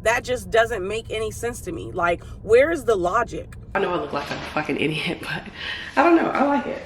That just doesn't make any sense to me. Like, where is the logic? I know I look like a fucking idiot, but I don't know, I like it.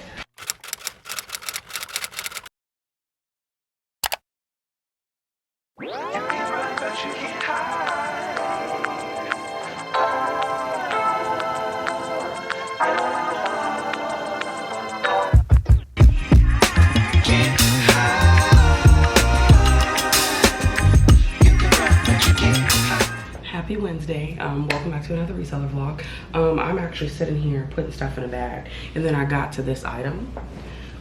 Happy Wednesday. Welcome back to another reseller vlog. I'm actually sitting here putting stuff in a bag, and then I got to this item,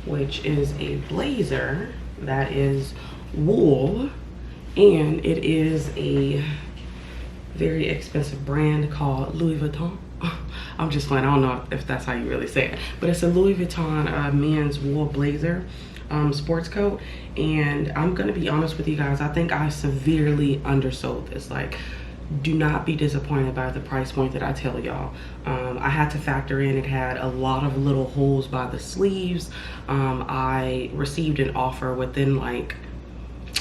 which is a blazer that is wool, and it is a very expensive brand called Louis Vuitton. I'm just playing, I don't know if that's how you really say it, but it's a Louis Vuitton men's wool blazer sports coat. And I'm gonna be honest with you guys, I think I severely undersold this. Like, do not be disappointed by the price point that I tell y'all. I had to factor in, it had a lot of little holes by the sleeves. I received an offer within, like,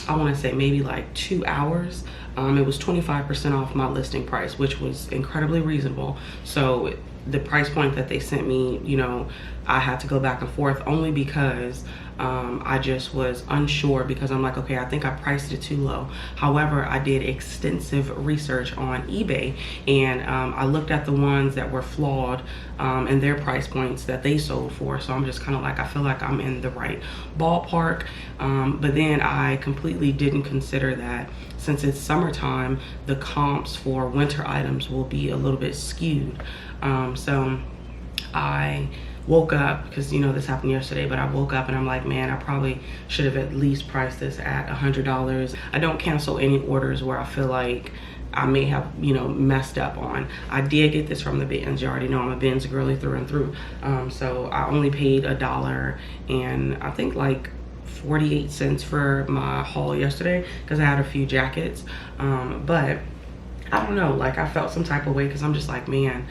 I want to say maybe like 2 hours. It was 25% off my listing price, which was incredibly reasonable. So the price point that they sent me, you know, I had to go back and forth only because I just was unsure, because I'm like, okay, I think I priced it too low. However, I did extensive research on eBay, and I looked at the ones that were flawed and their price points that they sold for. So I'm just kind of like, I feel like I'm in the right ballpark. But then I completely didn't consider that since it's summertime, the comps for winter items will be a little bit skewed. So I woke up, because you know this happened yesterday, but I woke up and I'm like, man, I probably should have at least priced this at $100. I don't cancel any orders where I feel like I may have, you know, messed up on. I did get this from the bins. You already know I'm a bins girly through and through. So I only paid $1 and I think like 48 cents for my haul yesterday, because I had a few jackets. But I don't know, like I felt some type of way, because I'm just like, man,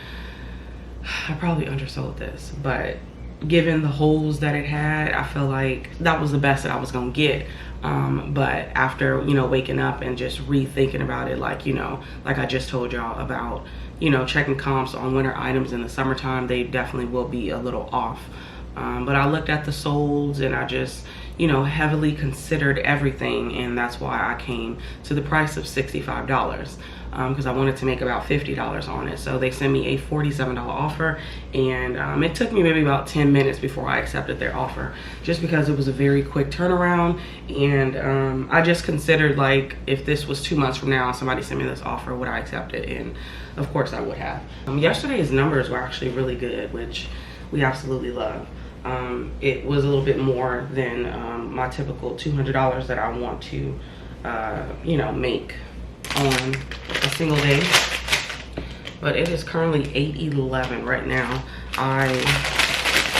I probably undersold this. But given the holes that it had, I feel like that was the best that I was gonna get. But after, you know, waking up and just rethinking about it, like, you know, like I just told y'all about, you know, checking comps on winter items in the summertime, they definitely will be a little off. But I looked at the solds and I just, you know, heavily considered everything, and that's why I came to the price of $65. Because I wanted to make about $50 on it. So they sent me a $47 offer, and it took me maybe about 10 minutes before I accepted their offer, just because it was a very quick turnaround. And I just considered, like, if this was 2 months from now and somebody sent me this offer, would I accept it? And of course I would have. Yesterday's numbers were actually really good, which we absolutely love. It was a little bit more than my typical $200 that I want to, you know, make on a single day. But it is currently 8:11 right now. I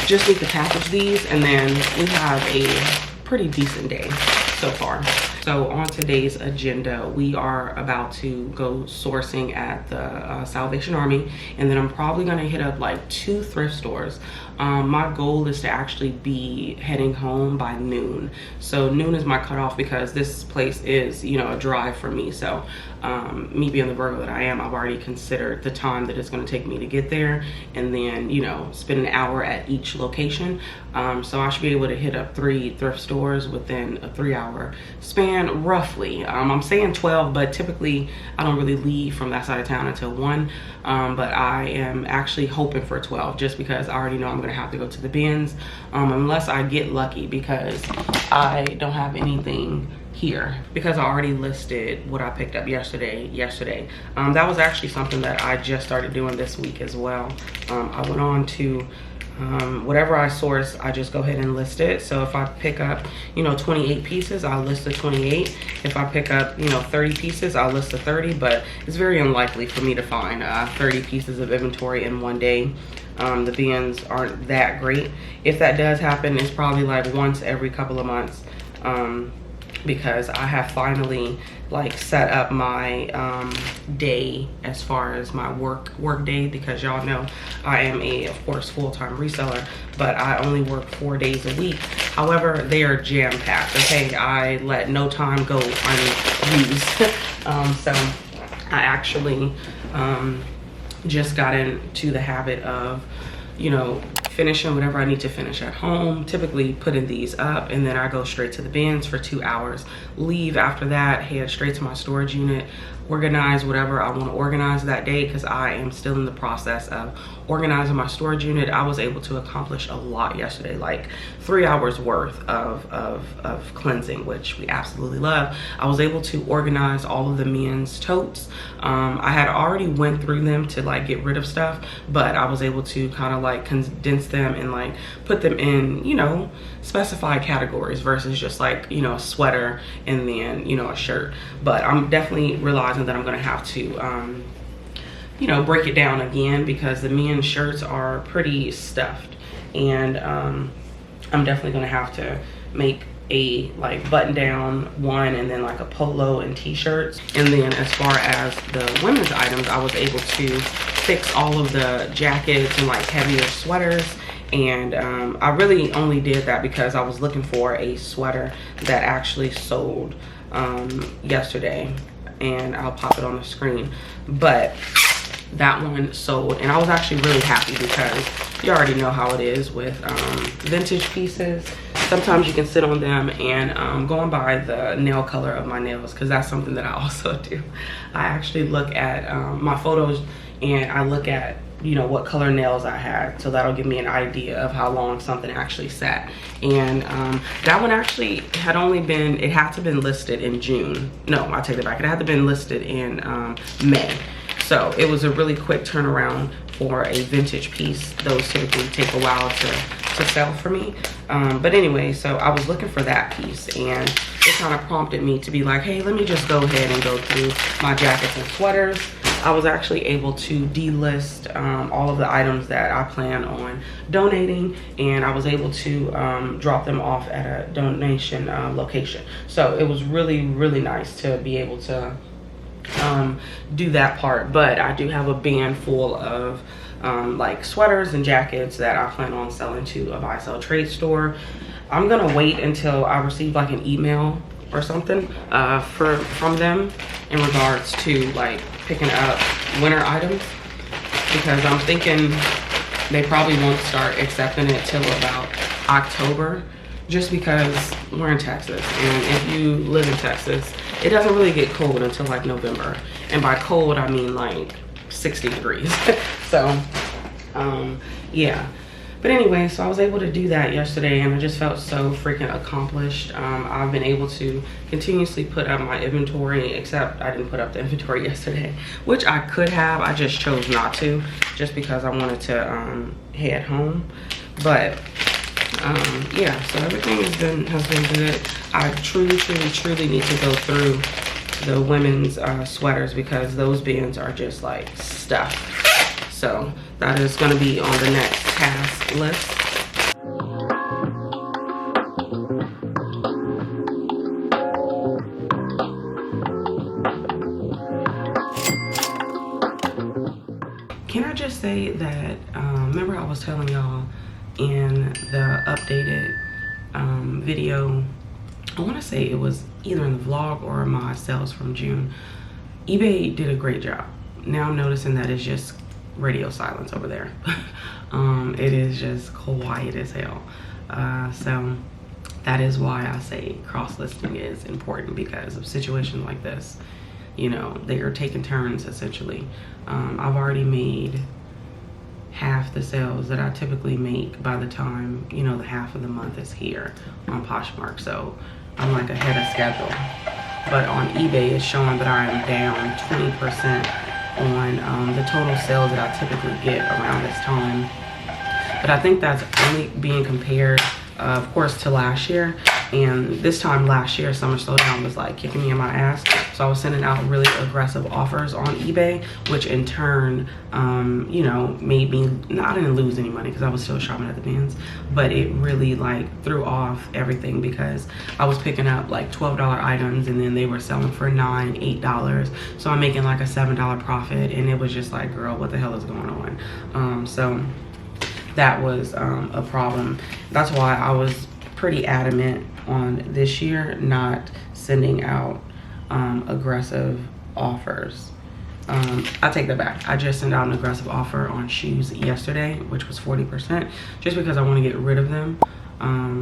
just need to package these, and then we have a pretty decent day so far. So on today's agenda, we are about to go sourcing at the Salvation Army, and then I'm probably gonna hit up like 2 thrift stores. My goal is to actually be heading home by noon. So noon is my cutoff, because this place is, you know, a drive for me. So me being the Virgo that I am, I've already considered the time that it's gonna take me to get there, and then, you know, spend an hour at each location. So I should be able to hit up 3 thrift stores within a 3-hour span, roughly. I'm saying 12, but typically I don't really leave from that side of town until 1. But I am actually hoping for 12, just because I already know I'm gonna have to go to the bins, unless I get lucky, because I don't have anything here, because I already listed what I picked up yesterday. That was actually something that I just started doing this week as well. I went on to whatever I source, I just go ahead and list it. So if I pick up, you know, 28 pieces, I'll list the 28. If I pick up, you know, 30 pieces, I'll list the 30. But it's very unlikely for me to find 30 pieces of inventory in one day. The bins aren't that great. If that does happen, it's probably like once every couple of months. Because I have finally like set up my day as far as my work day, because y'all know I am of course full-time reseller, but I only work 4 days a week. However, they are jam-packed. Okay, I let no time go unused. So I actually just got into the habit of, you know, finishing whatever I need to finish at home, typically putting these up, and then I go straight to the bins for 2 hours, leave after that, head straight to my storage unit, organize whatever I want to organize that day, because I am still in the process of organizing my storage unit. I was able to accomplish a lot yesterday, like 3 hours worth of cleansing, which we absolutely love. I was able to organize all of the men's totes. I had already went through them to like get rid of stuff, but I was able to kind of like condense them and like put them in, you know, specified categories versus just like, you know, a sweater and then, you know, a shirt. But I'm definitely realizing that I'm gonna have to you know, break it down again, because the men's shirts are pretty stuffed, and I'm definitely gonna have to make a like button down one, and then like a polo and t-shirts. And then as far as the women's items, I was able to fix all of the jackets and like heavier sweaters. And I really only did that because I was looking for a sweater that actually sold yesterday, and I'll pop it on the screen. But that one sold, and I was actually really happy, because you already know how it is with vintage pieces. Sometimes you can sit on them, and going by the nail color of my nails, because that's something that I also do. I actually look at my photos, and I look at, you know, what color nails I had, so that'll give me an idea of how long something actually sat. And that one actually had only been, it had to have been listed in June. No, I take it back, it had to have been listed in May. So it was a really quick turnaround for a vintage piece. Those typically take a while to sell for me. But anyway, so I was looking for that piece, and it kind of prompted me to be like, hey, let me just go ahead and go through my jackets and sweaters. I was actually able to delist all of the items that I plan on donating, and I was able to drop them off at a donation location. So it was really, really nice to be able to do that part. But I do have a bin full of like sweaters and jackets that I plan on selling to a buy sell trade store. I'm gonna wait until I receive like an email or something from them in regards to like picking up winter items, because I'm thinking they probably won't start accepting it till about October, just because we're in Texas, and if you live in Texas, it doesn't really get cold until like November. And by cold, I mean like 60 degrees. So, yeah. But anyway, so I was able to do that yesterday, and I just felt so freaking accomplished. I've been able to continuously put up my inventory, except I didn't put up the inventory yesterday, which I could have. I just chose not to, just because I wanted to head home. But yeah, so everything has been good. I truly need to go through the women's sweaters, because those bins are just like stuffed. So that is going to be on the next task list. Can I just say that remember I was telling y'all in the updated video, I want to say it was either in the vlog or my sales from June, eBay did a great job. Now I'm noticing that it's just radio silence over there. It is just quiet as hell. So that is why I say cross-listing is important, because of situations like this. You know, they are taking turns essentially. I've already made half the sales that I typically make by the time, you know, the half of the month is here on Poshmark. So I'm like ahead of schedule. But on eBay, it's showing that I am down 20% on the total sales that I typically get around this time. But I think that's only being compared, of course, to last year. And this time last year, Summer Slowdown was like kicking me in my ass. So I was sending out really aggressive offers on eBay, which in turn, you know, made me, I didn't lose any money because I was still shopping at the bins, but it really like threw off everything, because I was picking up like $12 items, and then they were selling for $9, $8. So I'm making like a $7 profit, and it was just like, girl, what the hell is going on? So that was a problem. That's why I was pretty adamant on this year not sending out aggressive offers, I take that back. I just sent out an aggressive offer on shoes yesterday, which was 40%, just because I want to get rid of them.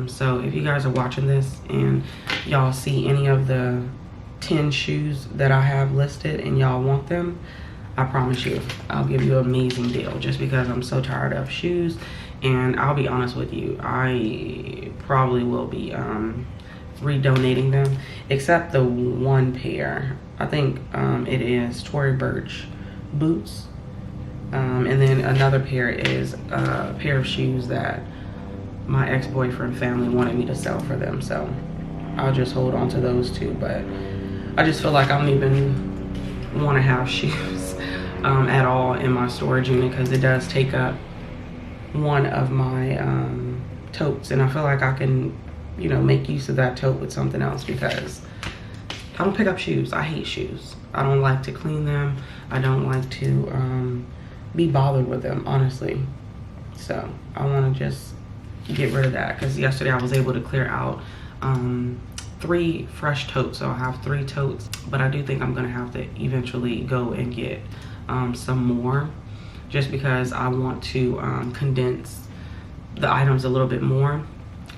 So if you guys are watching this and y'all see any of the 10 shoes that I have listed and y'all want them, I promise you I'll give you an amazing deal, just because I'm so tired of shoes. And I'll be honest with you, I probably will be redonating them, except the one pair. I think it is Tory Burch boots, and then another pair is a pair of shoes that my ex-boyfriend family wanted me to sell for them, so I'll just hold on to those two. But I just feel like I don't even want to have shoes at all in my storage unit, because it does take up one of my totes, and I feel like I can, you know, make use of that tote with something else, because I don't pick up shoes. I hate shoes. I don't like to clean them. I don't like to be bothered with them, honestly. So I want to just get rid of that, because yesterday I was able to clear out 3 fresh totes. So I have 3 totes, but I do think I'm gonna have to eventually go and get some more, just because I want to condense the items a little bit more.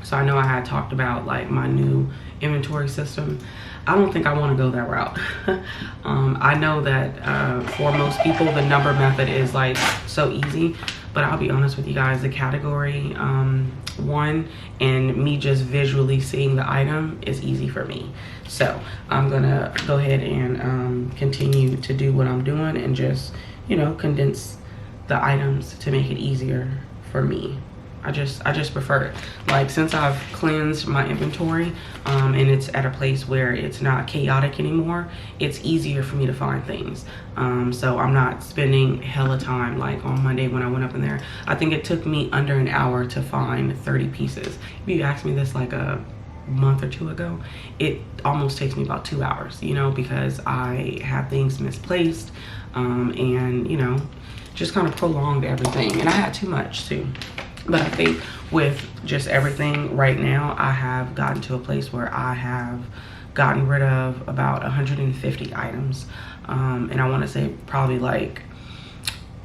So I know I had talked about like my new inventory system. I don't think I want to go that route. I know that for most people the number method is like so easy, but I'll be honest with you guys, the category one and me just visually seeing the item is easy for me. So I'm gonna go ahead and continue to do what I'm doing and just, you know, condense the items to make it easier for me. I just prefer it. Like, since I've cleansed my inventory and it's at a place where it's not chaotic anymore, it's easier for me to find things. So I'm not spending hella time. Like on Monday when I went up in there, I think it took me under an hour to find 30 pieces. If you asked me this like a month or 2 ago, it almost takes me about 2 hours, you know, because I have things misplaced and, you know, just kind of prolonged everything. And I had too much too. But I think with just everything right now, I have gotten to a place where I have gotten rid of about 150 items. And I want to say probably like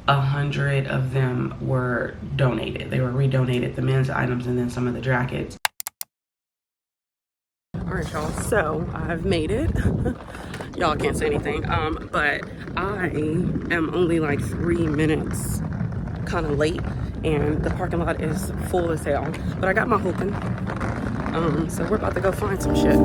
100 of them were donated. They were redonated, the men's items and then some of the jackets. All right, y'all, so I've made it. Y'all can't say anything, but I am only like 3 minutes kind of late, and the parking lot is full as hell, but I got my hooping. So we're about to go find some shit.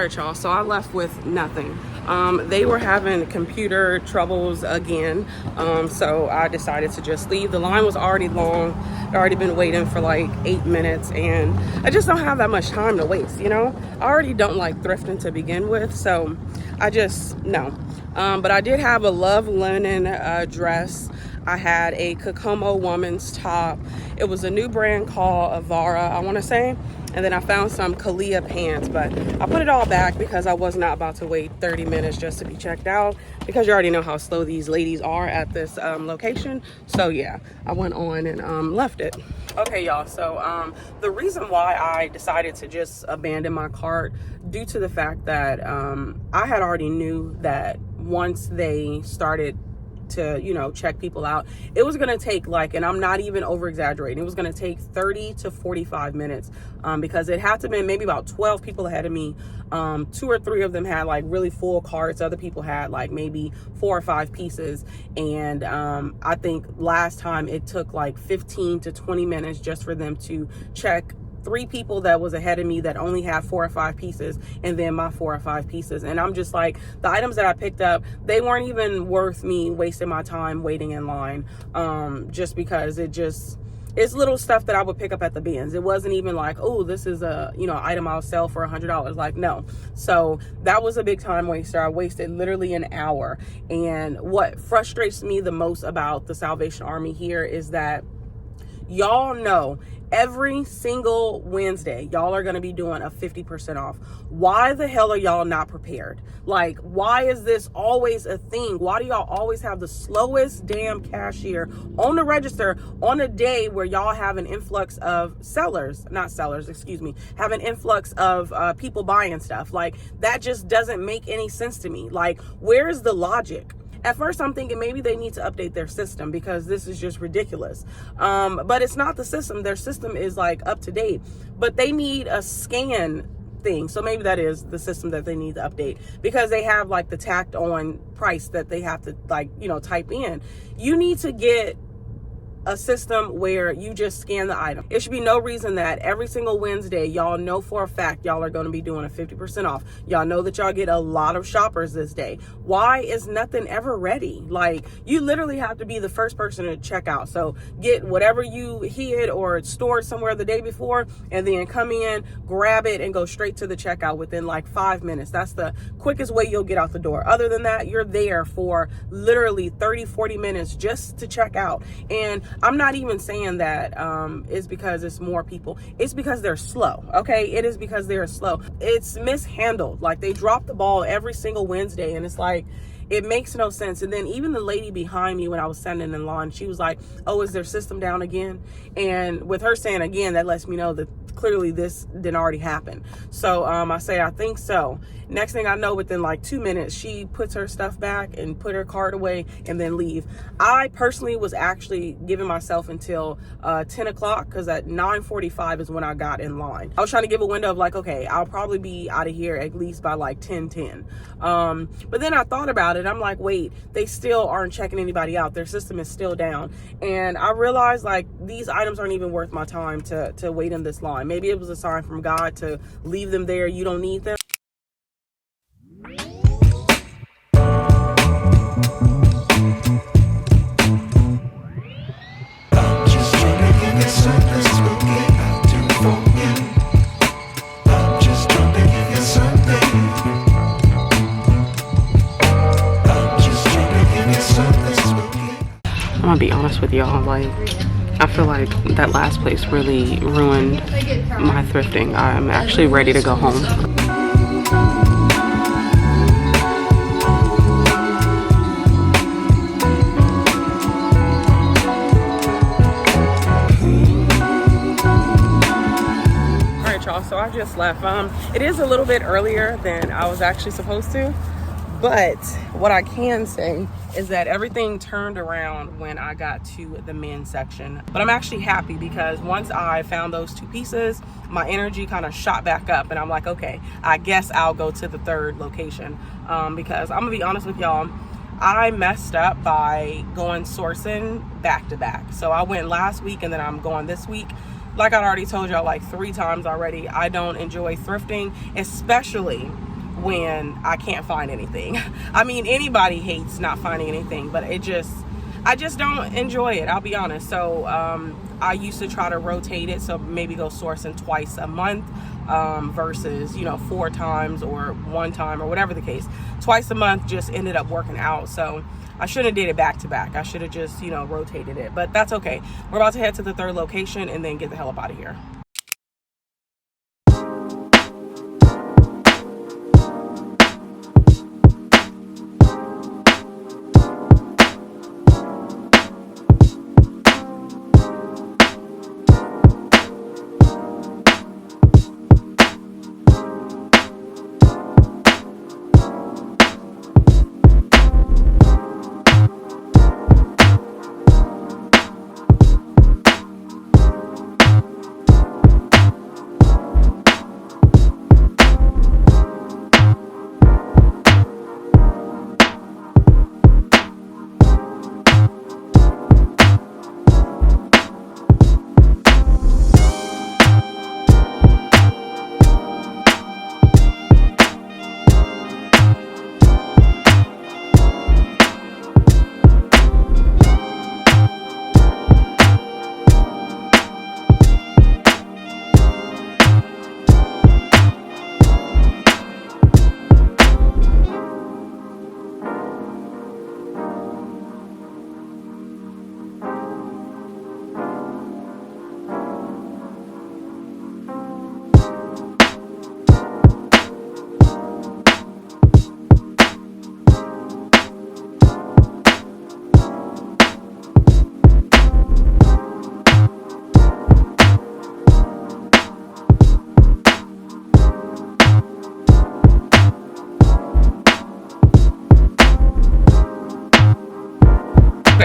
Alright, y'all, so I left with nothing. They were having computer troubles again, so I decided to just leave. The line was already long. I'd already been waiting for like 8 minutes, and I just don't have that much time to waste, you know? I already don't like thrifting to begin with, so I just, no. But I did have a Love Linen dress. I had a Kokomo woman's top. It was a new brand called Avara, I want to say. And then I found some 𝕃𝕀ℕ𝕂 pants, but I put it all back because I was not about to wait 30 minutes just to be checked out, because you already know how slow these ladies are at this location. So yeah, I went on and left it. Okay, y'all, so the reason why I decided to just abandon my cart, due to the fact that I had already knew that once they started to, you know, check people out. It was going to take like, and I'm not even over exaggerating, it was going to take 30 to 45 minutes because it had to be maybe about 12 people ahead of me. 2 or 3 of them had like really full carts. Other people had like maybe 4 or 5 pieces. And I think last time it took like 15 to 20 minutes just for them to check 3 people that was ahead of me that only had 4 or 5 pieces, and then my 4 or 5 pieces. And I'm just like, the items that I picked up, they weren't even worth me wasting my time waiting in line, just because it's little stuff that I would pick up at the bins. It wasn't even like, oh, this is a, you know, item I'll sell for $100. Like, no. So that was a big time waster. I wasted literally an hour. And what frustrates me the most about the Salvation Army here is that y'all know every single Wednesday, y'all are going to be doing a 50% off. Why the hell are y'all not prepared? Like, why is this always a thing? Why do y'all always have the slowest damn cashier on the register on a day where y'all have an influx of have an influx of people buying stuff? Like, that just doesn't make any sense to me. Like, where's the logic? At first, I'm thinking maybe they need to update their system because this is just ridiculous. But it's not the system. Their system is like up to date, but they need a scan thing. So maybe that is the system that they need to update, because they have like the tacked on price that they have to, like, you know, type in. You need to get a system where you just scan the item. It should be no reason that every single Wednesday, y'all know for a fact y'all are going to be doing a 50% off. Y'all know that y'all get a lot of shoppers this day. Why is nothing ever ready? Like, you literally have to be the first person to check out. So get whatever you hid or stored somewhere the day before, and then come in, grab it, and go straight to the checkout within like 5 minutes. That's the quickest way you'll get out the door. Other than that, you're there for literally 30, 40 minutes just to check out. And I'm not even saying that it's because it's more people. It's because they're slow, okay? It is because they're slow. It's mishandled. Like, they drop the ball every single Wednesday, and it's like, it makes no sense. And then even the lady behind me, when I was standing in line, she was like, oh, is their system down again? And with her saying again, that lets me know that clearly this didn't already happen. So I say, I think so. Next thing I know, within like 2 minutes, she puts her stuff back and put her card away and then leave. I personally was actually giving myself until 10 o'clock, because at 9:45 is when I got in line. I was trying to give a window of like, okay, I'll probably be out of here at least by like 10:10. But then I thought about it. I'm like, wait, they still aren't checking anybody out. Their system is still down. And I realized, like, these items aren't even worth my time to wait in this line. Maybe it was a sign from God to leave them there. You don't need them. I'm gonna be honest with y'all, like, I feel like that last place really ruined my thrifting. I'm actually ready to go home. Alright y'all, so I just left. It is a little bit earlier than I was actually supposed to, but what I can say is that everything turned around when I got to the men's section. But I'm actually happy, because once I found those 2 pieces, my energy kind of shot back up, and I'm like, okay, I guess I'll go to the 3rd location, because I'm gonna be honest with y'all, I messed up by going sourcing back to back. So I went last week, and then I'm going this week. Like I already told y'all like 3 times already, I don't enjoy thrifting, especially when I can't find anything. I mean, anybody hates not finding anything, but I just don't enjoy it, I'll be honest. So I used to try to rotate it, so maybe go sourcing twice a month versus, you know, 4 times or 1 time or whatever the case. Twice a month just ended up working out. So I shouldn't have did it back to back. I should have just, you know, rotated it, but that's okay. We're about to head to the 3rd location and then get the hell up out of here.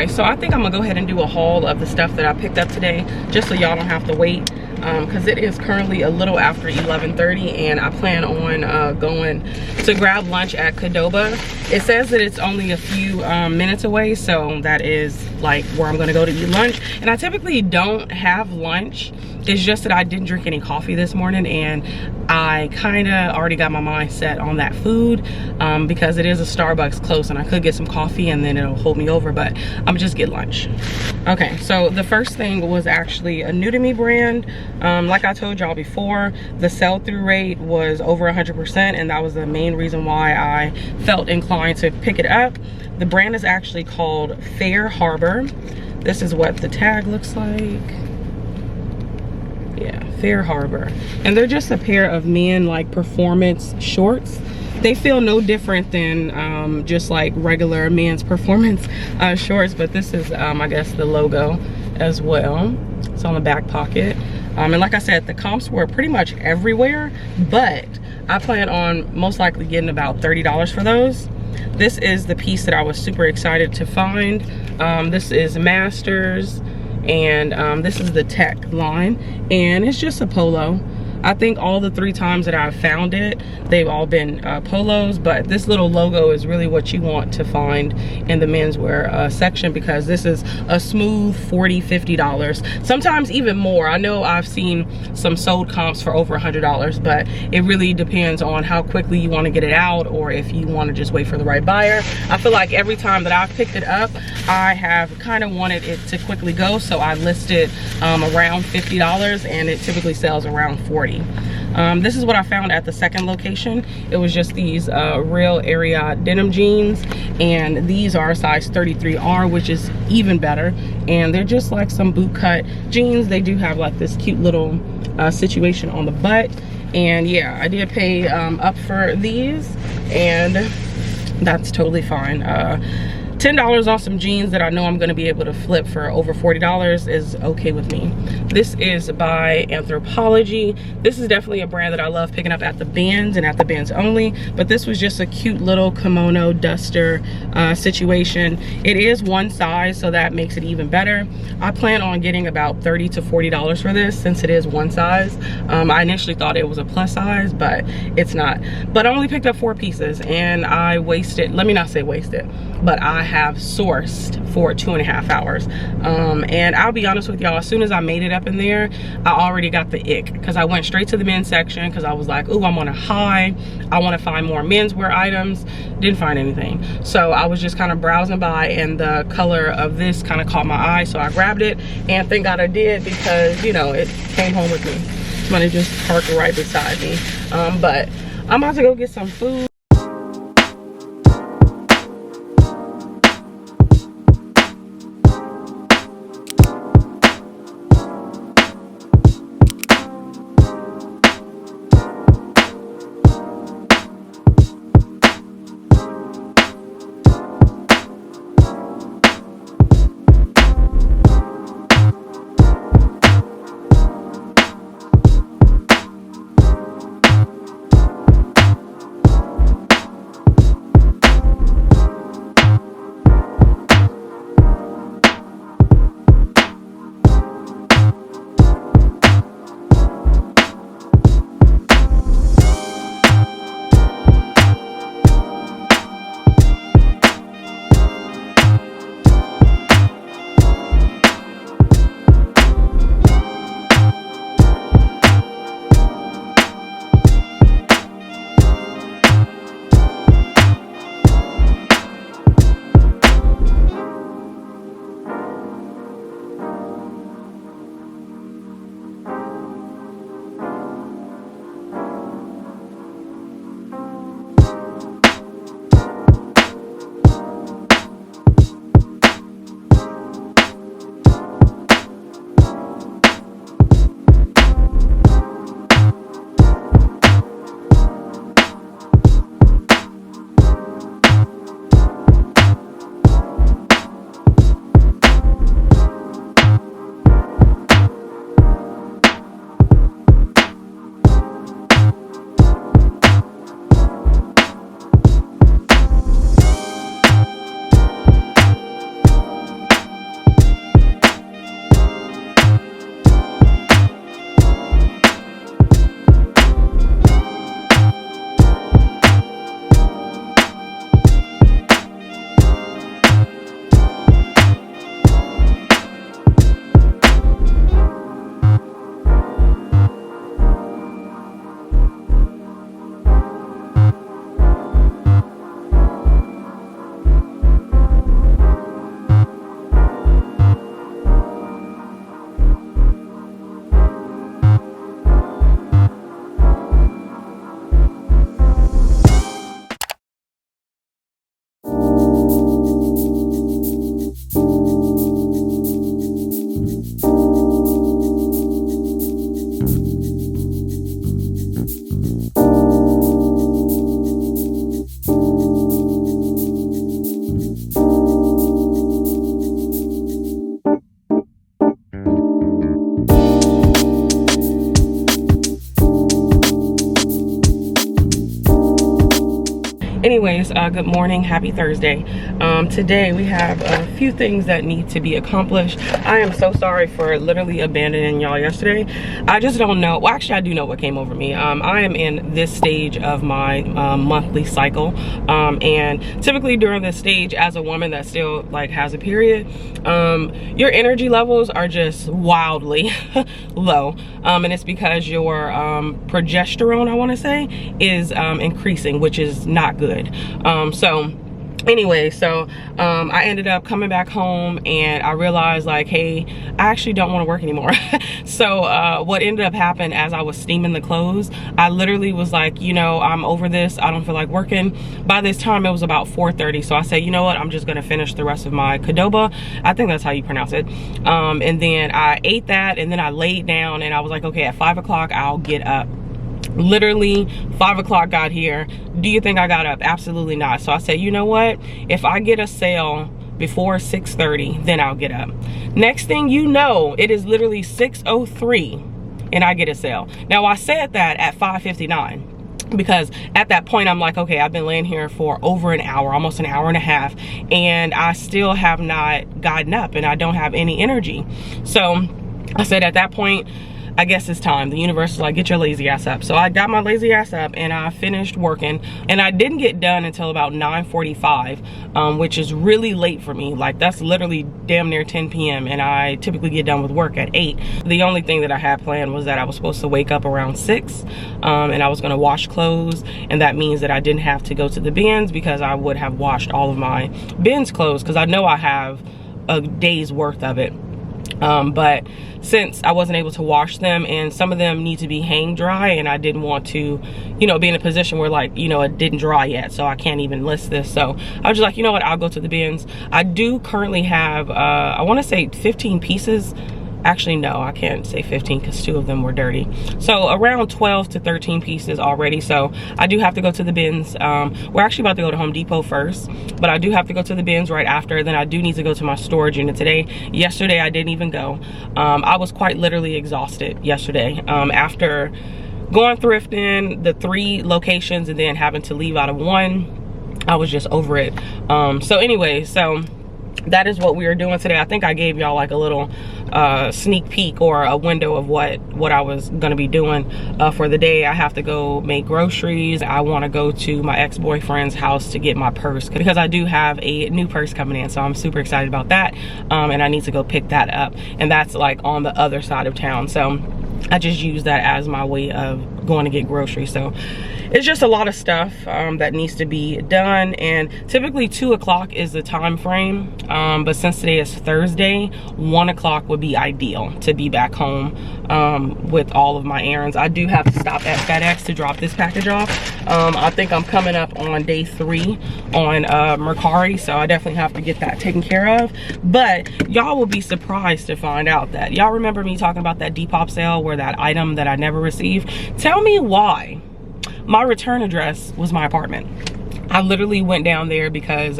Okay, so I think I'm gonna go ahead and do a haul of the stuff that I picked up today, just so y'all don't have to wait, because it is currently a little after 11:30, and I plan on going to grab lunch at 𝕃𝕀ℕ𝕂𝕊. It says that it's only a few minutes away, so that is like where I'm gonna go to eat lunch. And I typically don't have lunch. It's just that I didn't drink any coffee this morning, and I kind of already got my mind set on that food because it is a Starbucks close, and I could get some coffee and then it'll hold me over, but I'm just get lunch. Okay, so the first thing was actually a new to me brand. Like I told y'all before, the sell-through rate was over 100%, and that was the main reason why I felt inclined to pick it up. The brand is actually called Fair Harbor. This is what the tag looks like. Yeah, Fair Harbor. And they're just a pair of men like performance shorts. They feel no different than just like regular men's performance shorts, but this is I guess the logo as well. It's on the back pocket. And like I said, the comps were pretty much everywhere, but I plan on most likely getting about $30 for those. This is the piece that I was super excited to find. This is Masters, and this is the Tech line, and it's just a polo. I think all the 3 times that I've found it, they've all been polos, but this little logo is really what you want to find in the menswear section, because this is a smooth $40, $50, sometimes even more. I know I've seen some sold comps for over $100, but it really depends on how quickly you want to get it out, or if you want to just wait for the right buyer. I feel like every time that I've picked it up, I have kind of wanted it to quickly go, so I listed around $50, and it typically sells around $40. This is what I found at the second location. It was just these real area denim jeans, and these are a size 33R, which is even better, and they're just like some boot cut jeans. They do have like this cute little situation on the butt, and yeah, I did pay up for these, and that's totally fine. $10 on some jeans that I know I'm going to be able to flip for over $40 is okay with me. This is by 𝕃𝕀ℕ𝕂𝕊. This is definitely a brand that I love picking up at the bins and at the bins only, but this was just a cute little kimono duster situation. It is one size, so that makes it even better. I plan on getting about $30 to $40 for this, since it is one size. I initially thought it was a plus size, but it's not. But I only picked up 4 pieces, and I wasted, let me not say wasted, but I have sourced for 2.5 hours. And I'll be honest with y'all, as soon as I made it up in there, I already got the ick, because I went straight to the men's section, because I was like, ooh, I'm on a high, I want to find more menswear items. Didn't find anything, so I was just kind of browsing by, and the color of this kind of caught my eye, so I grabbed it, and thank God I did, because you know, it came home with me. Money just parked right beside me. But I'm about to go get some food. Anyways, good morning, happy Thursday. Today we have a few things that need to be accomplished. I am so sorry for literally abandoning y'all yesterday. I just don't know. Well, actually I do know what came over me. I am in this stage of my monthly cycle, and typically during this stage, as a woman that still like has a period, your energy levels are just wildly low, and it's because your progesterone, I want to say, is increasing, which is not good. Anyway, I ended up coming back home and I realized like, hey, I actually don't want to work anymore. So what ended up happening as I was steaming the clothes, I literally was like, you know, I'm over this, I don't feel like working. By this time it was about 4:30, so I said, you know what, I'm just gonna finish the rest of my 𝕃𝕀ℕ𝕂, I think that's how you pronounce it. And then I ate that, and then I laid down and I was like, okay, at 5 o'clock I'll get up. Literally 5 o'clock got here. Do you think I got up? Absolutely not. So I said, you know what, if I get a sale before 6:30, then I'll get up. Next thing you know, it is literally 6:03 and I get a sale. Now I said that at 5:59 because at that point I'm like, okay, I've been laying here for over an hour, almost an hour and a half, and I still have not gotten up and I don't have any energy. So I said at that point, I guess it's time. The universe is like, get your lazy ass up. So I got my lazy ass up and I finished working, and I didn't get done until about 9:45, which is really late for me. Like that's literally damn near 10 p.m. and I typically get done with work at 8. The only thing that I had planned was that I was supposed to wake up around 6, and I was gonna wash clothes, and that means that I didn't have to go to the bins because I would have washed all of my bins clothes because I know I have a day's worth of it. But since I wasn't able to wash them, and some of them need to be hang dry, and I didn't want to, you know, be in a position where like, you know, it didn't dry yet, so I can't even list this. So I was just like, you know what, I'll go to the bins. I do currently have I want to say 15 pieces. Actually, no, I can't say 15 because 2 of them were dirty. So around 12 to 13 pieces already. So I do have to go to the bins. We're actually about to go to Home Depot first, but I do have to go to the bins right after. Then I do need to go to my storage unit today. Yesterday, I didn't even go. I was quite literally exhausted yesterday after going thrifting the 3 locations and then having to leave out of 1. I was just over it. So anyway, so that is what we are doing today. I think I gave y'all like a little sneak peek or a window of what I was gonna be doing for the day. I have to go make groceries. I want to go to my ex-boyfriend's house to get my purse because I do have a new purse coming in, so I'm super excited about that, and I need to go pick that up, and that's like on the other side of town. So I just use that as my way of going to get groceries. So it's just a lot of stuff that needs to be done, and typically 2 o'clock is the time frame, but since today is Thursday, 1 o'clock would be ideal to be back home with all of my errands. I do have to stop at FedEx to drop this package off. I think I'm coming up on day 3 on Mercari, so I definitely have to get that taken care of. But y'all will be surprised to find out that y'all remember me talking about that Depop sale where that item that I never received. Tell me why my return address was my apartment. I literally went down there because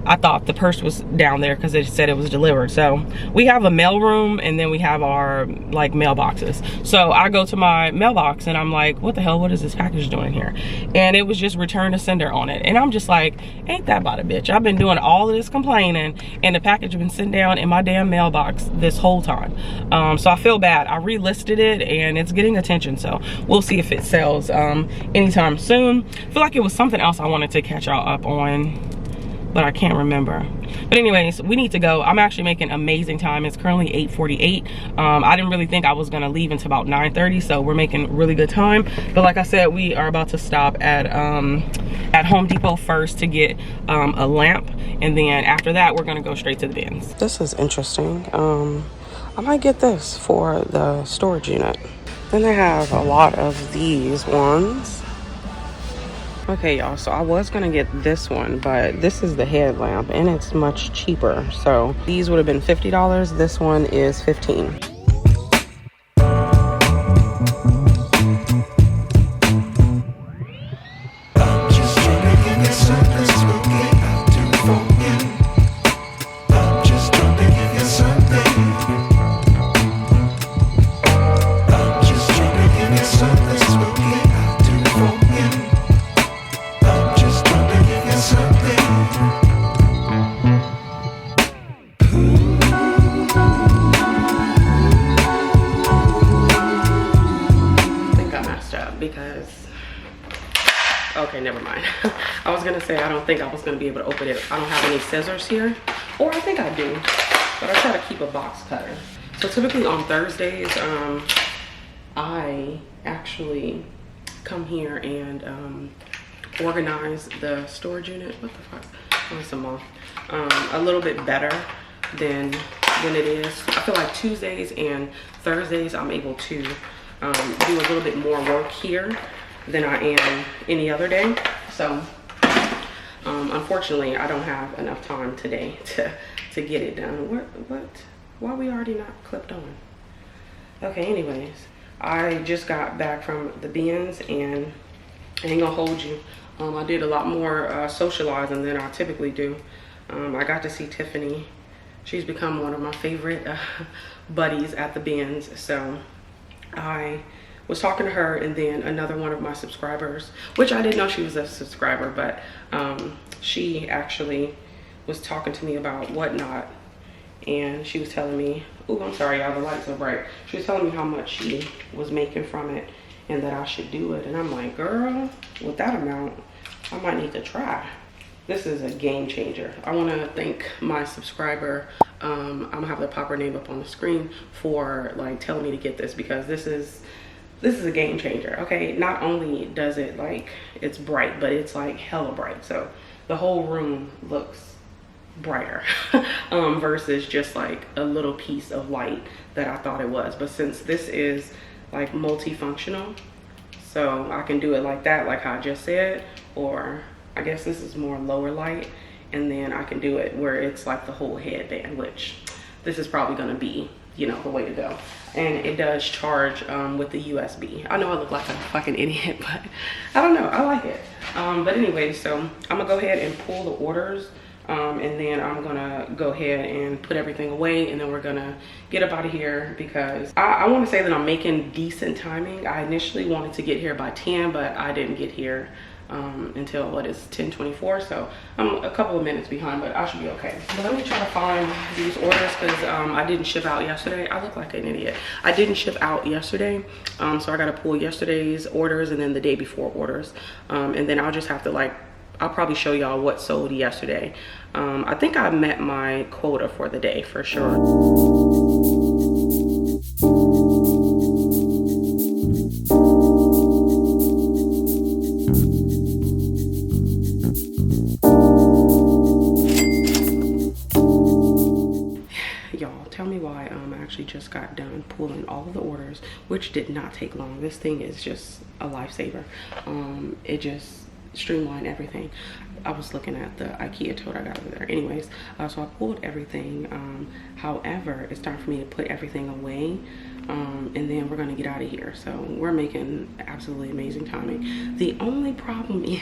I thought the purse was down there because it said it was delivered. So we have a mail room and then we have our like mailboxes. So I go to my mailbox and I'm like, what the hell, what is this package doing here? And it was just return to sender on it. And I'm just like, ain't that about a bitch? I've been doing all of this complaining and the package has been sitting down in my damn mailbox this whole time. So I feel bad. I relisted it and it's getting attention. So we'll see if it sells anytime soon. I feel like it was something else I wanted to catch y'all up on, but I can't remember. But anyways, we need to go. I'm actually making amazing time. It's currently 8:48. I didn't really think I was gonna leave until about 9:30, so we're making really good time. But like I said, we are about to stop at Home Depot first to get a lamp, and then after that, we're gonna go straight to the bins. This is interesting. I might get this for the storage unit. Then they have a lot of these ones. Okay, y'all, so I was gonna get this one, but this is the headlamp and it's much cheaper. So these would have been $50. This one is $15. Just gonna say I don't think I was gonna be able to open it. I don't have any scissors here, or I think I do, but I try to keep a box cutter. So typically on Thursdays, I actually come here and organize the storage unit. What the fuck? Oh, some more. A little bit better than it is. I feel like Tuesdays and Thursdays I'm able to do a little bit more work here than I am any other day. So unfortunately I don't have enough time today to get it done. What? Why are we already not clipped on? Okay, anyways, I just got back from the bins, and I ain't gonna hold you. I did a lot more socializing than I typically do. I got to see Tiffany. She's become one of my favorite buddies at the bins. So I was talking to her, and then another one of my subscribers, which I didn't know she was a subscriber, but she actually was talking to me about Whatnot, and she was telling me, oh, I'm sorry, y'all, the light's so bright. She was telling me how much she was making from it and that I should do it. And I'm like, girl, with that amount, I might need to try. This is a game changer. I want to thank my subscriber. I'm gonna have to pop her name up on the screen for like telling me to get this, because this is a game changer. Okay, not only does it like, it's bright, but it's like hella bright. So the whole room looks brighter versus just like a little piece of light that I thought it was. But since this is like multifunctional, so I can do it like that, like how I just said, or I guess this is more lower light, and then I can do it where it's like the whole headband, which this is probably going to be, you know, the way to go. And it does charge with the USB. I know I look like a fucking idiot, but I don't know, I like it. But anyway, so I'm gonna go ahead and pull the orders, and then I'm gonna go ahead and put everything away, and then we're gonna get up out of here, because I want to say that I'm making decent timing. I initially wanted to get here by 10, but I didn't get here until what is 10:24, so I'm a couple of minutes behind, but I should be okay. But let me try to find these orders, because I didn't ship out yesterday. I look like an idiot. I didn't ship out yesterday, so I got to pull yesterday's orders and then the day before orders, and then I'll just have to like, I'll probably show y'all what sold yesterday. I think I met my quota for the day for sure. Y'all, tell me why I actually just got done pulling all of the orders, which did not take long. This thing is just a lifesaver. It just streamlined everything. I was looking at the IKEA tote I got over there. Anyways, so I pulled everything. However, it's time for me to put everything away, and then we're gonna get out of here. So we're making absolutely amazing timing. The only problem is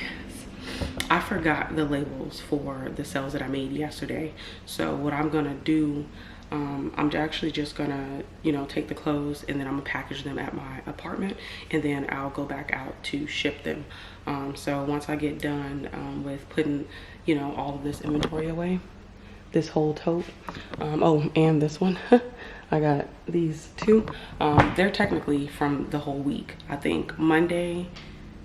I forgot the labels for the sales that I made yesterday. So what I'm gonna do, I'm actually just gonna, you know, take the clothes, and then I'm gonna package them at my apartment, and then I'll go back out to ship them. So once I get done with putting, you know, all of this inventory away, this whole tote, oh, and this one, I got these two. They're technically from the whole week. I think Monday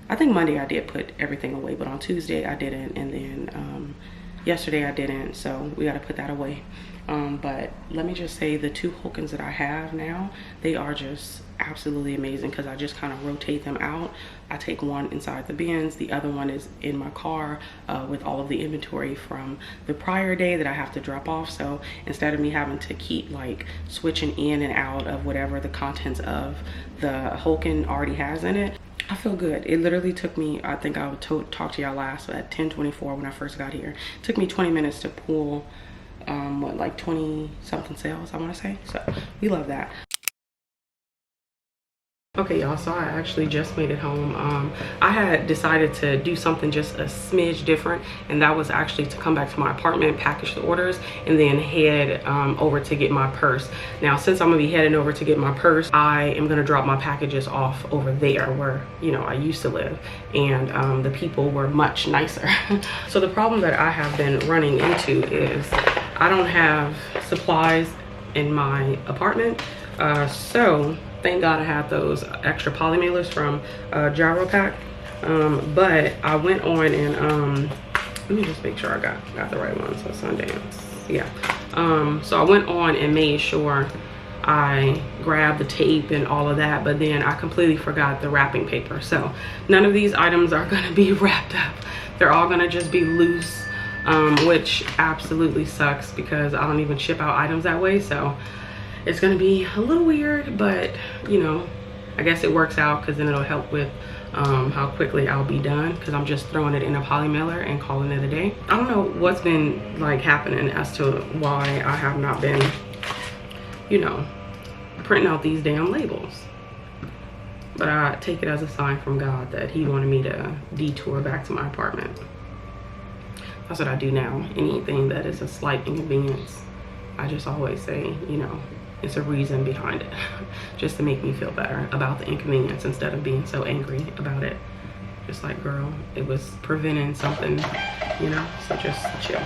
I did put everything away, but on Tuesday I didn't, and then yesterday I didn't, so we got to put that away. But let me just say, the two Hulkins that I have now, they are just absolutely amazing, because I just kind of rotate them out. I take one inside the bins, the other one is in my car with all of the inventory from the prior day that I have to drop off. So instead of me having to keep like switching in and out of whatever the contents of the Hulkin already has in it, I feel good. It literally took me, I think I would talk to y'all last at 10:24 when I first got here. It took me 20 minutes to pull what, like 20 something sales, I want to say. So we love that. Okay, y'all, so I actually just made it home. I had decided to do something just a smidge different, and that was actually to come back to my apartment, package the orders, and then head over to get my purse. Now, since I'm gonna be heading over to get my purse, I am gonna drop my packages off over there where, you know, I used to live, and the people were much nicer. So the problem that I have been running into is I don't have supplies in my apartment, so thank God I had those extra poly mailers from Gyro Pack. But I went on and let me just make sure I got the right one. So Sundance, yeah. So I went on and made sure I grabbed the tape and all of that, but then I completely forgot the wrapping paper. So none of these items are gonna be wrapped up. They're all gonna just be loose, which absolutely sucks because I don't even ship out items that way. So it's gonna be a little weird, but you know, I guess it works out because then it'll help with how quickly I'll be done, because I'm just throwing it in a poly mailer and calling it a day. I don't know what's been like happening as to why I have not been, you know, printing out these damn labels, but I take it as a sign from God that he wanted me to detour back to my apartment. That's what I do now. Anything that is a slight inconvenience, I just always say, you know, it's a reason behind it, just to make me feel better about the inconvenience instead of being so angry about it. Just like, girl, it was preventing something, you know, so just chill.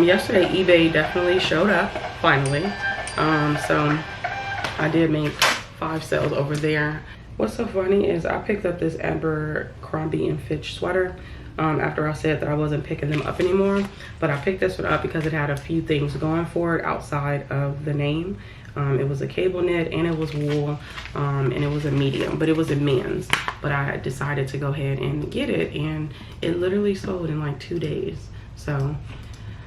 Yesterday eBay definitely showed up finally. So I did make 5 sales over there. What's so funny is I picked up this Abercrombie & Fitch sweater after I said that I wasn't picking them up anymore, but I picked this one up because it had a few things going for it outside of the name. It was a cable knit and it was wool, and it was a medium, but it was a men's. But I decided to go ahead and get it, and it literally sold in like 2 days. So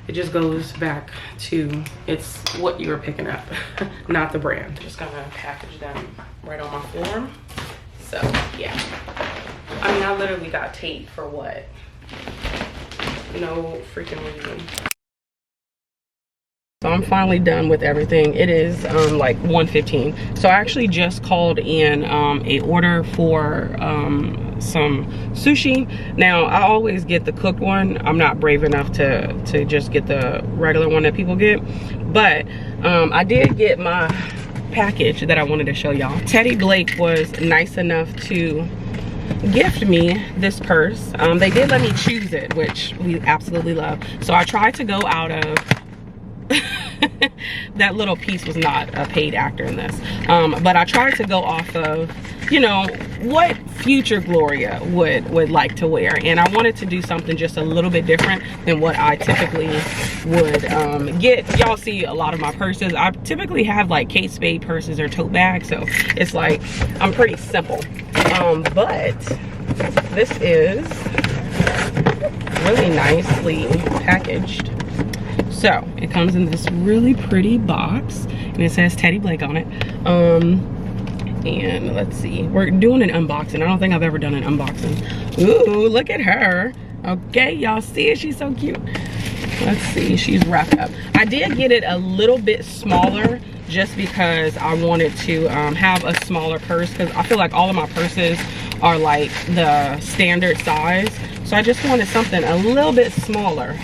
it just goes back to, it's what you're picking up, not the brand. Just gonna package them right on my floor. So yeah, I mean, I literally got tape for what? No freaking reason. So I'm finally done with everything. It is like 1:15. So I actually just called in a order for some sushi. Now I always get the cooked one. I'm not brave enough to just get the regular one that people get, but I did get my package that I wanted to show y'all. 𝕃𝕀ℕ𝕂 was nice enough to gift me this purse. They did let me choose it, which we absolutely love. So I tried to go out of that little piece was not a paid actor in this, but I tried to go off of, you know, what future Gloria would like to wear, and I wanted to do something just a little bit different than what I typically would get. Y'all see a lot of my purses. I typically have like Kate Spade purses or tote bags, so it's like I'm pretty simple, but this is really nicely packaged. So it comes in this really pretty box, and it says 𝕃𝕀ℕ𝕂 on it. And let's see, we're doing an unboxing. I don't think I've ever done an unboxing. Ooh, look at her. Okay, y'all see it? She's so cute. Let's see, she's wrapped up. I did get it a little bit smaller just because I wanted to have a smaller purse, because I feel like all of my purses are like the standard size. So I just wanted something a little bit smaller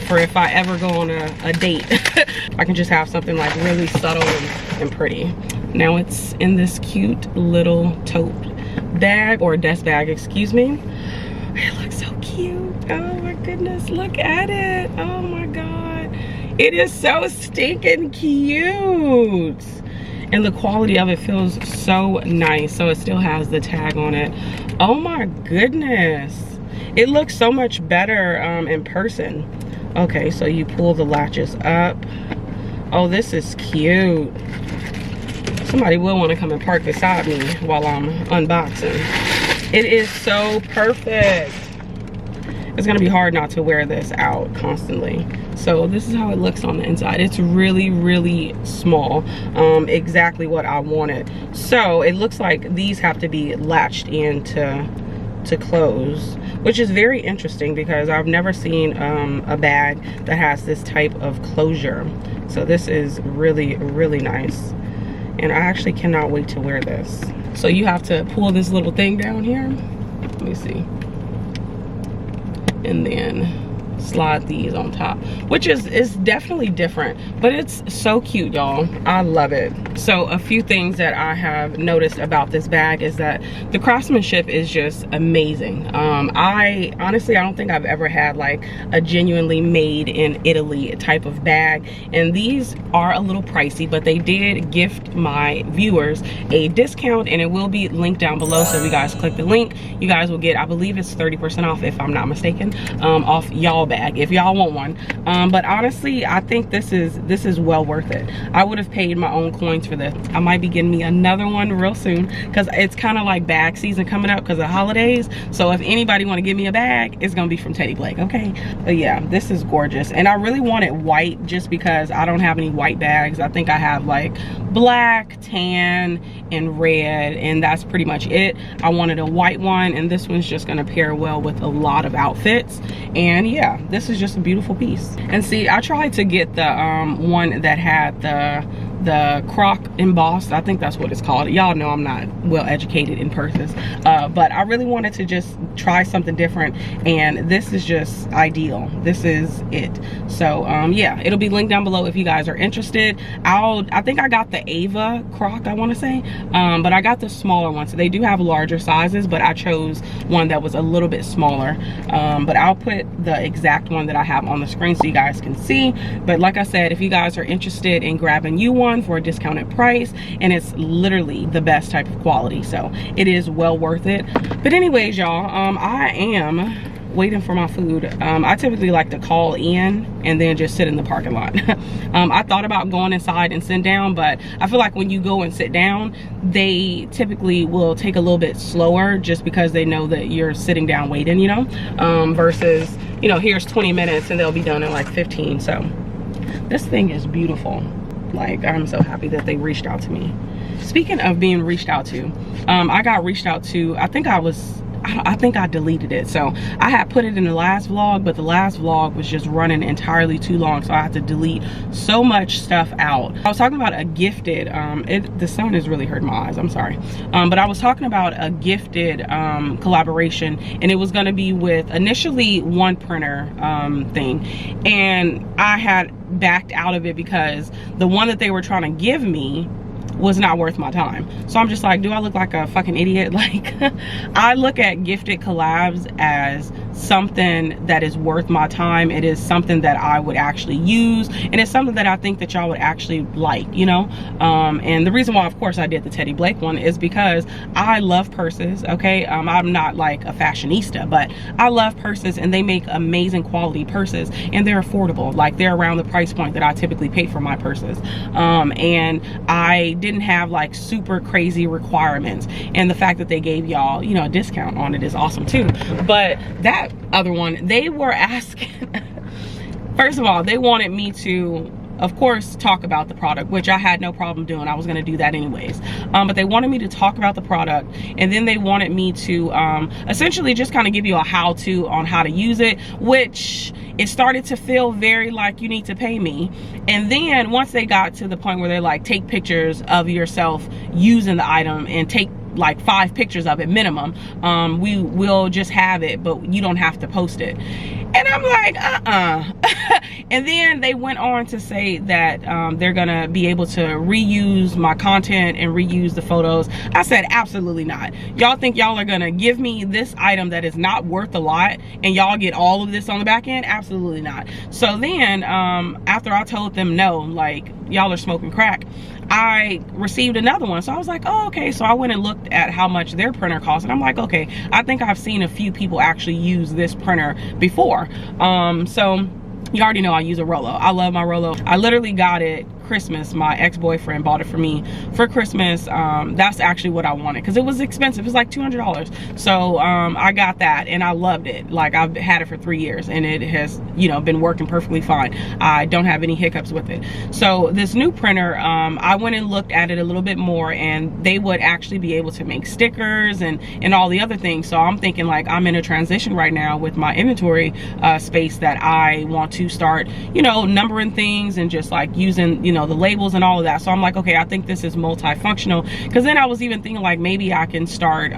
for if I ever go on a date. I can just have something like really subtle and pretty. Now it's in this cute little tote bag, or desk bag, excuse me. It looks so cute. Oh my goodness, look at it. Oh my God. It is so stinking cute. And the quality of it feels so nice. So it still has the tag on it. Oh my goodness. It looks so much better in person. Okay, so you pull the latches up. Oh, this is cute. Somebody will want to come and park beside me while I'm unboxing. It is so perfect. It's gonna be hard not to wear this out constantly. So this is how it looks on the inside. It's really, really small. Exactly what I wanted. So it looks like these have to be latched in to close, which is very interesting because I've never seen a bag that has this type of closure. So this is really, really nice, and I actually cannot wait to wear this. So you have to pull this little thing down here. Let me see, and then slide these on top, which is definitely different, but it's so cute, y'all. I love it. So a few things that I have noticed about this bag is that the craftsmanship is just amazing. I honestly, I don't think I've ever had like a genuinely made in Italy type of bag, and these are a little pricey, but they did gift my viewers a discount, and it will be linked down below. So if you guys click the link, you guys will get, I believe it's 30% off if I'm not mistaken, off y'all bag if y'all want one. But honestly, I think this is well worth it. I would have paid my own coins for this. I might be getting me another one real soon because it's kind of like bag season coming up because of holidays. So if anybody want to give me a bag, it's gonna be from 𝕃𝕀ℕ𝕂, okay? But yeah, this is gorgeous, and I really want it white just because I don't have any white bags. I think I have like black, tan, and red, and that's pretty much it. I wanted a white one, and this one's just gonna pair well with a lot of outfits. And yeah, this is just a beautiful piece. And see, I tried to get the one that had the croc embossed. I think that's what it's called. Y'all know I'm not well educated in purses, but I really wanted to just try something different, and this is just ideal. This is it. So yeah, it'll be linked down below if you guys are interested. I think I got the Ava croc, I want to say, but I got the smaller one. So they do have larger sizes, but I chose one that was a little bit smaller. But I'll put the exact one that I have on the screen so you guys can see. But like I said, if you guys are interested in grabbing you one for a discounted price, and it's literally the best type of quality, so it is well worth it. But anyways, y'all, I am waiting for my food. I typically like to call in and then just sit in the parking lot. I thought about going inside and sit down, but I feel like when you go and sit down, they typically will take a little bit slower just because they know that you're sitting down waiting, you know, versus, you know, here's 20 minutes and they'll be done in like 15. So this thing is beautiful. Like, I'm so happy that they reached out to me. Speaking of being reached out to, I got reached out to, I think I deleted it. So I had put it in the last vlog, but the last vlog was just running entirely too long, so I had to delete so much stuff out. I was talking about a gifted, the sun is really hurting my eyes, I'm sorry. But I was talking about a gifted collaboration, and it was gonna be with initially one printer thing, and I had backed out of it because the one that they were trying to give me was not worth my time. So I'm just like, do I look like a fucking idiot? Like, I look at gifted collabs as something that is worth my time. It is something that I would actually use, and it's something that I think that y'all would actually like, you know. And the reason why, of course, I did the 𝕃𝕀ℕ𝕂 one is because I love purses, okay? I'm not like a fashionista, but I love purses, and they make amazing quality purses, and they're affordable. Like, they're around the price point that I typically pay for my purses. And I didn't have like super crazy requirements, and the fact that they gave y'all, you know, a discount on it is awesome too. But that other one, they were asking first of all, they wanted me to, of course, talk about the product, which I had no problem doing. I was going to do that anyways. But they wanted me to talk about the product, and then they wanted me to essentially just kind of give you a how-to on how to use it, which it started to feel very like you need to pay me. And then once they got to the point where they're like, take pictures of yourself using the item and take like 5 pictures of it minimum, we will just have it, but you don't have to post it. And I'm like, and then they went on to say that they're gonna be able to reuse my content and reuse the photos. I said, absolutely not. Y'all think y'all are gonna give me this item that is not worth a lot and y'all get all of this on the back end? Absolutely not. So then after I told them no, like, y'all are smoking crack, I received another one. So I was like, oh, okay. So I went and looked at how much their printer cost, and I'm like, okay, I think I've seen a few people actually use this printer before. So you already know I use a Rollo. I love my Rollo. I literally got it Christmas. My ex-boyfriend bought it for me for Christmas. That's actually what I wanted because it was expensive. It was like $200. So I got that, and I loved it. Like, I've had it for 3 years, and it has, you know, been working perfectly fine. I don't have any hiccups with it. So this new printer, I went and looked at it a little bit more, and they would actually be able to make stickers and all the other things. So I'm thinking, like, I'm in a transition right now with my inventory space that I want to start, you know, numbering things and just like using, you know, know, the labels and all of that. So I'm like, okay, I think this is multifunctional. Because then I was even thinking like maybe I can start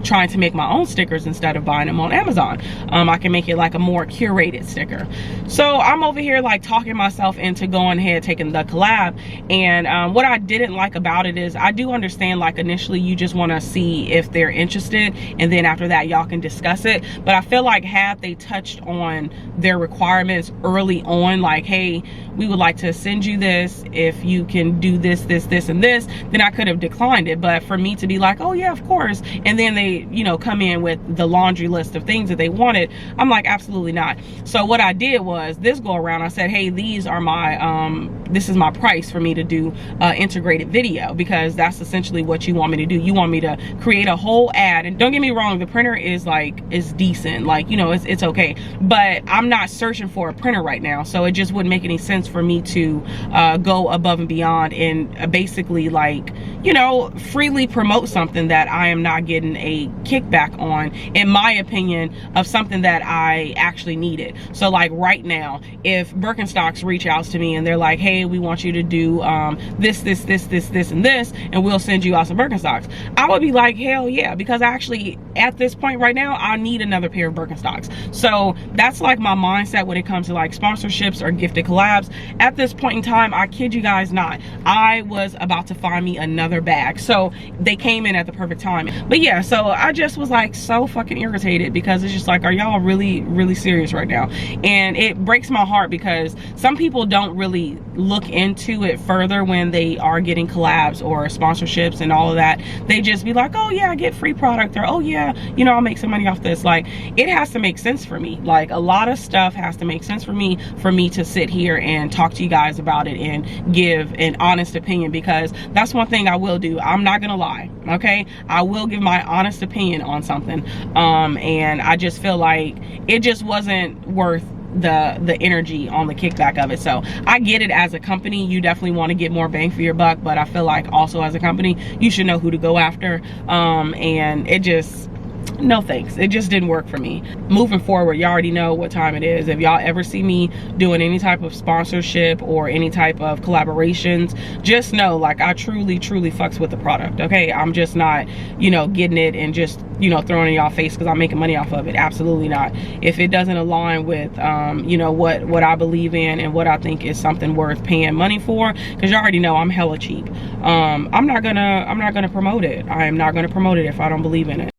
trying to make my own stickers instead of buying them on Amazon. I can make it like a more curated sticker. So I'm over here like talking myself into going ahead taking the collab. And what I didn't like about it is I do understand like initially you just want to see if they're interested, and then after that y'all can discuss it. But I feel like had they touched on their requirements early on, like, hey, we would like to send you this if you can do this, this, and this, then I could have declined it. But for me to be like, oh yeah, of course, and then they, you know, come in with the laundry list of things that they wanted, I'm like, absolutely not. So what I did was this go around, I said, hey, these are my this is my price for me to do integrated video, because that's essentially what you want me to do. You want me to create a whole ad, and don't get me wrong, the printer is decent, like, you know, it's okay, but I'm not searching for a printer right now, so it just wouldn't make any sense for me to go above and beyond and basically, like, you know, freely promote something that I am not getting a kickback on, in my opinion, of something that I actually needed. So like right now, if Birkenstocks reach out to me and they're like, hey, we want you to do this, and this, and we'll send you out some Birkenstocks, I would be like, hell yeah, because actually at this point right now, I need another pair of Birkenstocks. So that's like my mindset when it comes to like sponsorships or gifted collabs. At this point in time, I kid you guys not, I was about to find me another bag. So they came in at the perfect time. But yeah, so I just was like so fucking irritated, because it's just like, are y'all really serious right now? And it breaks my heart because some people don't really look into it further when they are getting collabs or sponsorships and all of that. They just be like, oh yeah, I get free product, or oh yeah, you know, I'll make some money off this. Like, it has to make sense for me. Like, a lot of stuff has to make sense for me to sit here and talk to you guys about it and give an honest opinion, because that's one thing I will do. I'm not gonna lie, okay? I will give my honest opinion on something, and I just feel like it just wasn't worth the energy on the kickback of it. So I get it, as a company you definitely want to get more bang for your buck, but I feel like also as a company you should know who to go after, and it just, no thanks, it just didn't work for me. Moving forward, you already know what time it is. If y'all ever see me doing any type of sponsorship or any type of collaborations, just know, like, I truly fucks with the product, okay? I'm just not, you know, getting it and just, you know, throwing it in y'all face because I'm making money off of it. Absolutely not. If it doesn't align with you know, what I believe in and what I think is something worth paying money for, because you already know I'm hella cheap, I'm not gonna promote it. I am not gonna promote it if I don't believe in it.